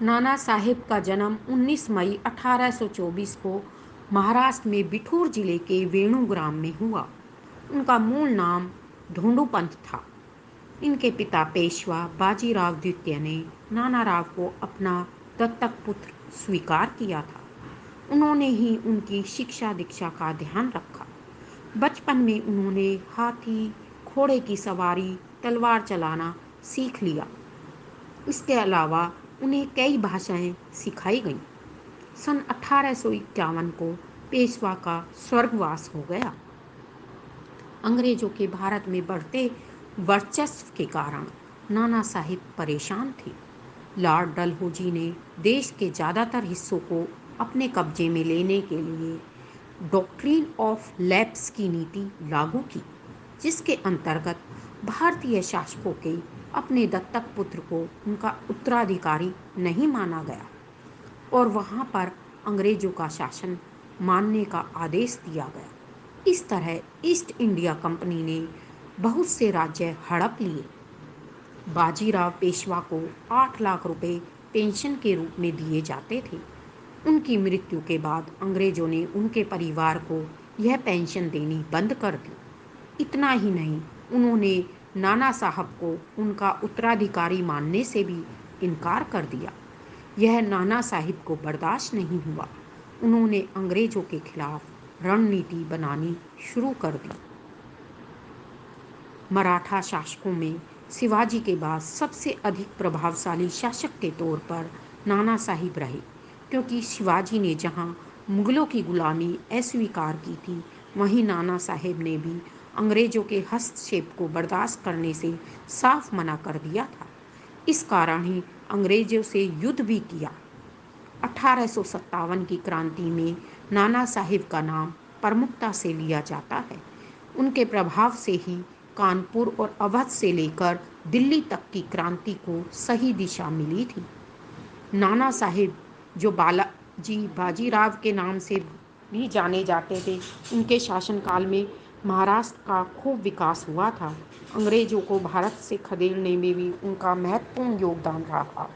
नाना साहिब का जन्म 19 मई 1824 को महाराष्ट्र में बिठूर जिले के वेणु ग्राम में हुआ। उनका मूल नाम धोंडूपंत था। इनके पिता पेशवा बाजीराव द्वितीय ने नाना राव को अपना दत्तक पुत्र स्वीकार किया था। उन्होंने ही उनकी शिक्षा दीक्षा का ध्यान रखा। बचपन में उन्होंने हाथी, घोड़े की सवारी, तलवार चलाना सीख लिया। इसके अलावा उन्हें कई भाषाएं सिखाई गईं। सन 1851 को पेशवा का स्वर्गवास हो गया। अंग्रेजों के भारत में बढ़ते वर्चस्व के कारण नाना साहिब परेशान थे। लॉर्ड डलहौजी ने देश के ज़्यादातर हिस्सों को अपने कब्जे में लेने के लिए डॉक्ट्रिन ऑफ लैप्स की नीति लागू की, जिसके अंतर्गत भारतीय शासकों के अपने दत्तक पुत्र को उनका उत्तराधिकारी नहीं माना गया और वहाँ पर अंग्रेजों का शासन मानने का आदेश दिया गया। इस तरह ईस्ट इंडिया कंपनी ने बहुत से राज्य हड़प लिए। बाजीराव पेशवा को 8 लाख रुपए पेंशन के रूप में दिए जाते थे। उनकी मृत्यु के बाद अंग्रेजों ने उनके परिवार को यह पेंशन देनी बंद कर दी। इतना ही नहीं, उन्होंने नाना साहब को उनका उत्तराधिकारी मानने से भी इनकार कर दिया। यह नाना साहिब को बर्दाश्त नहीं हुआ। उन्होंने अंग्रेजों के खिलाफ रणनीति बनानी शुरू कर दी। मराठा शासकों में शिवाजी के बाद सबसे अधिक प्रभावशाली शासक के तौर पर नाना साहिब रहे, क्योंकि शिवाजी ने जहां मुगलों की गुलामी अस्वीकार की थी, वहीं नाना साहिब ने भी अंग्रेजों के हस्तक्षेप को बर्दाश्त करने से साफ मना कर दिया था। इस कारण ही अंग्रेजों से युद्ध भी किया। 1857 की क्रांति में नाना साहिब का नाम प्रमुखता से लिया जाता है। उनके प्रभाव से ही कानपुर और अवध से लेकर दिल्ली तक की क्रांति को सही दिशा मिली थी। नाना साहिब, जो बालाजी बाजीराव के नाम से भी जाने जाते थे, उनके शासनकाल में महाराष्ट्र का खूब विकास हुआ था। अंग्रेजों को भारत से खदेड़ने में भी उनका महत्वपूर्ण योगदान रहा।